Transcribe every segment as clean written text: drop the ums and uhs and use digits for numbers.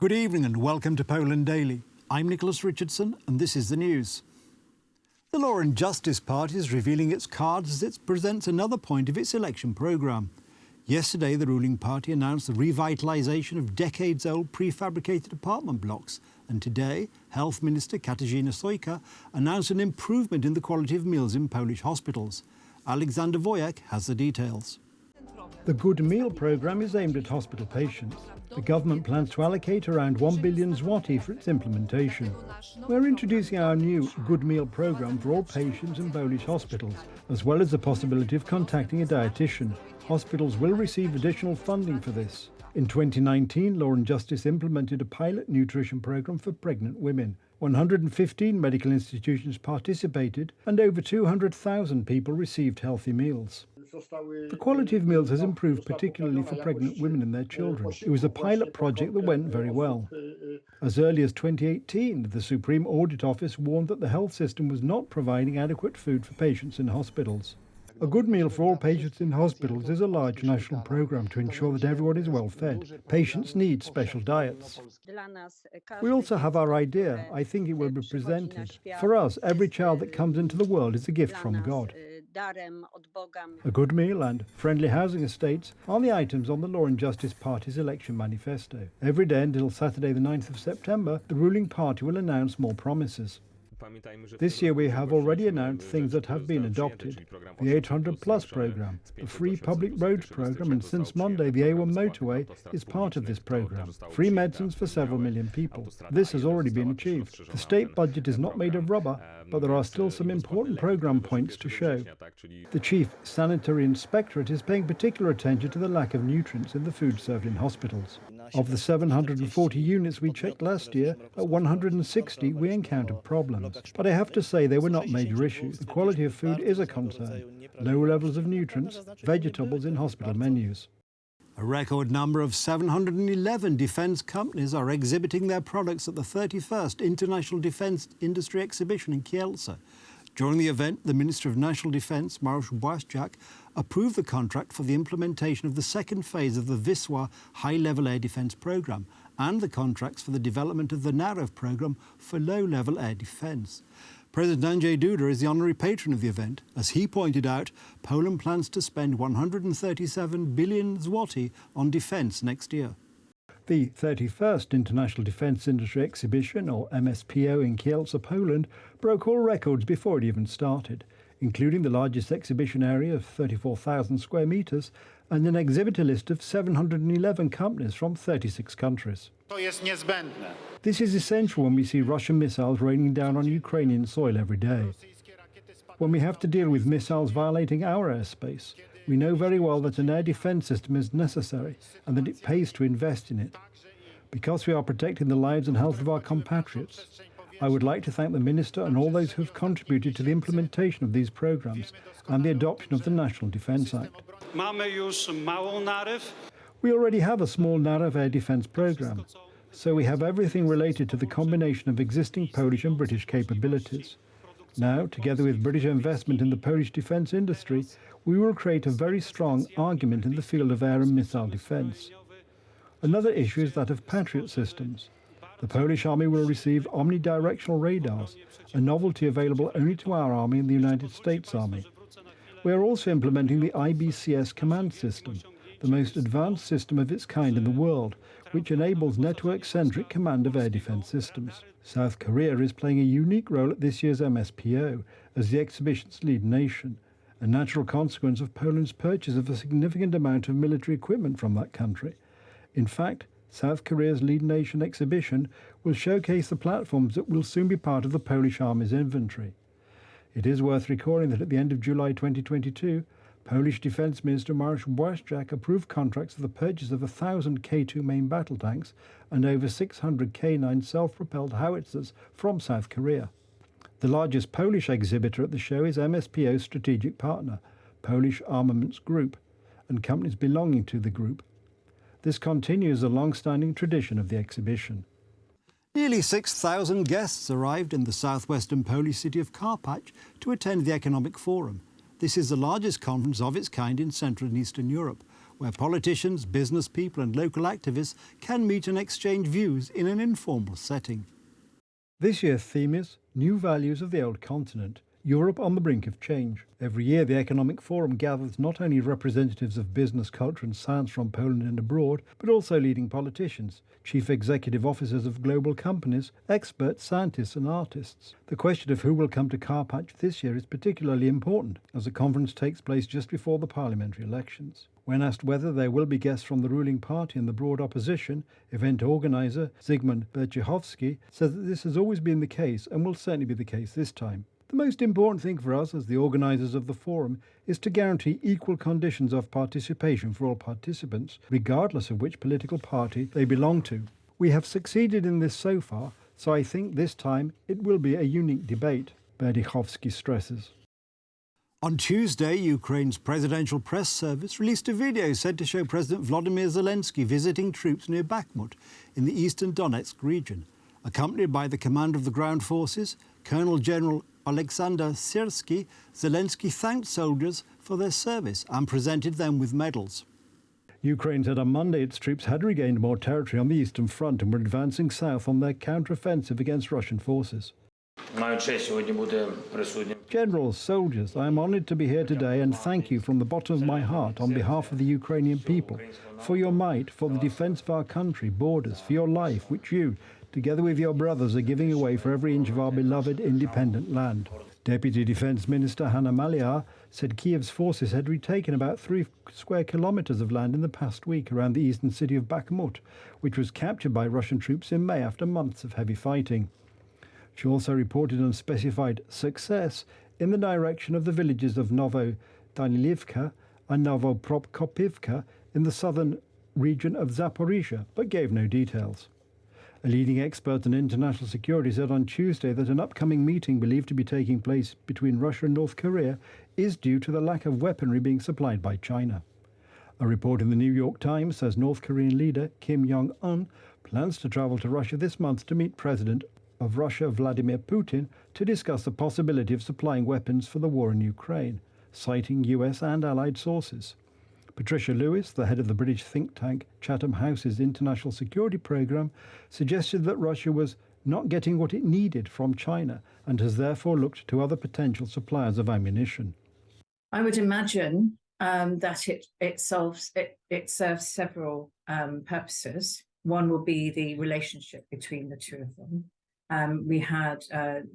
Good evening and welcome to Poland Daily. I'm Nicholas Richardson and this is the news. The Law and Justice Party is revealing its cards as it presents another point of its election programme. Yesterday, the ruling party announced the revitalisation of decades-old prefabricated apartment blocks. And today, Health Minister Katarzyna Sojka announced an improvement in the quality of meals in Polish hospitals. Alexander Wojak has the details. The Good Meal programme is aimed at hospital patients. The government plans to allocate around 1 billion zloty for its implementation. We're introducing our new Good Meal programme for all patients in Polish hospitals, as well as the possibility of contacting a dietitian. Hospitals will receive additional funding for this. In 2019, Law and Justice implemented a pilot nutrition programme for pregnant women. 115 medical institutions participated and over 200,000 people received healthy meals. The quality of meals has improved, particularly for pregnant women and their children. It was a pilot project that went very well. As early as 2018, the Supreme Audit Office warned that the health system was not providing adequate food for patients in hospitals. A Good Meal for all patients in hospitals is a large national programme to ensure that everyone is well fed. Patients need special diets. We also have our idea. I think it will be presented. For us, every child that comes into the world is a gift from God. A Good Meal and friendly housing estates are the items on the Law and Justice Party's election manifesto. Every day until Saturday the 9th of September, the ruling party will announce more promises. This year we have already announced things that have been adopted. The 800 Plus programme, the Free Public Roads programme, and since Monday the A1 motorway is part of this programme. Free medicines for several million people. This has already been achieved. The state budget is not made of rubber, but there are still some important programme points to show. The Chief Sanitary Inspectorate is paying particular attention to the lack of nutrients in the food served in hospitals. Of the 740 units we checked last year, at 160 we encountered problems. But I have to say they were not major issues. The quality of food is a concern. Low levels of nutrients, vegetables in hospital menus. A record number of 711 defence companies are exhibiting their products at the 31st International Defence Industry Exhibition in Kielce. During the event, the Minister of National Defence, Mariusz Błaszczak, approved the contract for the implementation of the second phase of the Wisła high-level air defence programme and the contracts for the development of the Narew programme for low-level air defence. President Andrzej Duda is the honorary patron of the event. As he pointed out, Poland plans to spend 137 billion zloty on defence next year. The 31st International Defence Industry Exhibition, or MSPO, in Kielce, Poland, broke all records before it even started, including the largest exhibition area of 34,000 square metres and an exhibitor list of 711 companies from 36 countries. This is essential when we see Russian missiles raining down on Ukrainian soil every day. When we have to deal with missiles violating our airspace, we know very well that an air defence system is necessary and that it pays to invest in it. Because we are protecting the lives and health of our compatriots, I would like to thank the Minister and all those who have contributed to the implementation of these programmes and the adoption of the National Defence Act. We already have a small Narew air defence programme, so we have everything related to the combination of existing Polish and British capabilities. Now, together with British investment in the Polish defence industry, we will create a very strong argument in the field of air and missile defence. Another issue is that of Patriot systems. The Polish Army will receive omnidirectional radars, a novelty available only to our Army and the United States Army. We are also implementing the IBCS command system, the most advanced system of its kind in the world, which enables network-centric command of air defence systems. South Korea is playing a unique role at this year's MSPO as the exhibition's lead nation, a natural consequence of Poland's purchase of a significant amount of military equipment from that country. In fact, South Korea's lead nation exhibition will showcase the platforms that will soon be part of the Polish Army's inventory. It is worth recalling that at the end of July 2022, Polish Defence Minister Mariusz Błaszczak approved contracts for the purchase of 1,000 K2 main battle tanks and over 600 K9 self-propelled howitzers from South Korea. The largest Polish exhibitor at the show is MSPO's strategic partner, Polish Armaments Group, and companies belonging to the group. This continues a long-standing tradition of the exhibition. Nearly 6,000 guests arrived in the southwestern Polish city of Karpacz to attend the Economic Forum. This is the largest conference of its kind in Central and Eastern Europe, where politicians, business people and local activists can meet and exchange views in an informal setting. This year's theme is New Values of the Old Continent, Europe on the Brink of Change. Every year, the Economic Forum gathers not only representatives of business, culture and science from Poland and abroad, but also leading politicians, chief executive officers of global companies, experts, scientists and artists. The question of who will come to Karpacz this year is particularly important, as the conference takes place just before the parliamentary elections. When asked whether there will be guests from the ruling party and the broad opposition, event organiser Zygmunt Wojciechowski says that this has always been the case and will certainly be the case this time. The most important thing for us as the organisers of the forum is to guarantee equal conditions of participation for all participants, regardless of which political party they belong to. We have succeeded in this so far, so I think this time it will be a unique debate, Berdychowski stresses. On Tuesday, Ukraine's presidential press service released a video said to show President Volodymyr Zelensky visiting troops near Bakhmut in the eastern Donetsk region. Accompanied by the commander of the ground forces, Colonel General Alexander Syrsky, Zelensky thanked soldiers for their service and presented them with medals. Ukraine said on Monday its troops had regained more territory on the Eastern Front and were advancing south on their counter-offensive against Russian forces. Generals, soldiers, I am honoured to be here today and thank you from the bottom of my heart on behalf of the Ukrainian people for your might, for the defence of our country, borders, for your life, which you, together with your brothers, are giving away for every inch of our beloved independent land. Deputy Defence Minister Hanna Maliar said Kiev's forces had retaken about 3 square kilometres of land in the past week around the eastern city of Bakhmut, which was captured by Russian troops in May after months of heavy fighting. She also reported unspecified success in the direction of the villages of Novo-Danilivka and Novo-Prokopivka in the southern region of Zaporizhia, but gave no details. A leading expert on international security said on Tuesday that an upcoming meeting believed to be taking place between Russia and North Korea is due to the lack of weaponry being supplied by China. A report in the New York Times says North Korean leader Kim Jong-un plans to travel to Russia this month to meet President of Russia Vladimir Putin to discuss the possibility of supplying weapons for the war in Ukraine, citing US and allied sources. Patricia Lewis, the head of the British think tank Chatham House's International Security Programme, suggested that Russia was not getting what it needed from China and has therefore looked to other potential suppliers of ammunition. I would imagine that it serves several purposes. One will be the relationship between the two of them. We had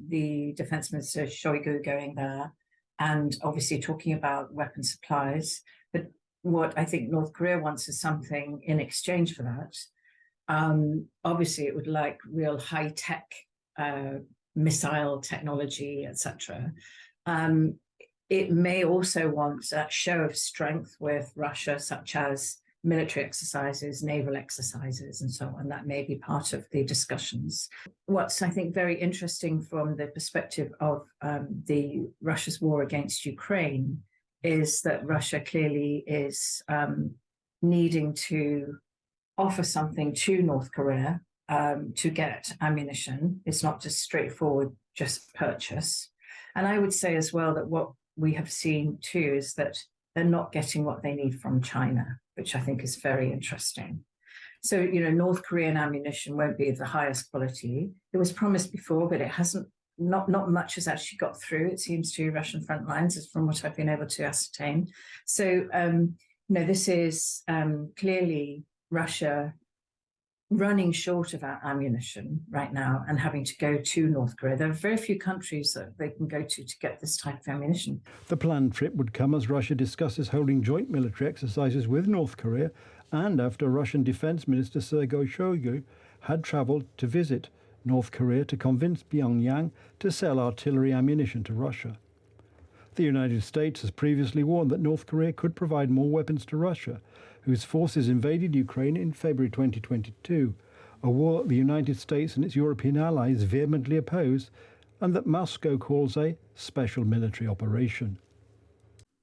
the Defence Minister Shoigu going there and obviously talking about weapon supplies. But what I think North Korea wants is something in exchange for that. Obviously, it would like real high-tech missile technology, etc. It may also want a show of strength with Russia, such as military exercises, naval exercises, and so on. That may be part of the discussions. What's, I think, very interesting from the perspective of the Russia's war against Ukraine is that Russia clearly is needing to offer something to North Korea to get ammunition. It's not just straightforward, just purchase. And I would say as well that what we have seen too is that they're not getting what they need from China, which I think is very interesting. So, North Korean ammunition won't be of the highest quality. It was promised before, but it hasn't, not much has actually got through, it seems, to Russian front lines, as from what I've been able to ascertain. So, this is clearly Russia running short of ammunition right now and having to go to North Korea. There are very few countries that they can go to get this type of ammunition. The planned trip would come as Russia discusses holding joint military exercises with North Korea and after Russian Defense Minister Sergei Shoigu had travelled to visit North Korea to convince Pyongyang to sell artillery ammunition to Russia. The United States has previously warned that North Korea could provide more weapons to Russia, whose forces invaded Ukraine in February 2022, a war that the United States and its European allies vehemently oppose and that Moscow calls a special military operation.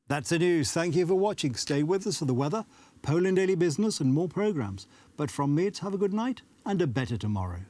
That's the news. Thank you for watching. Stay with us for the weather, Poland Daily Business and more programmes. But from me, it's have a good night and a better tomorrow.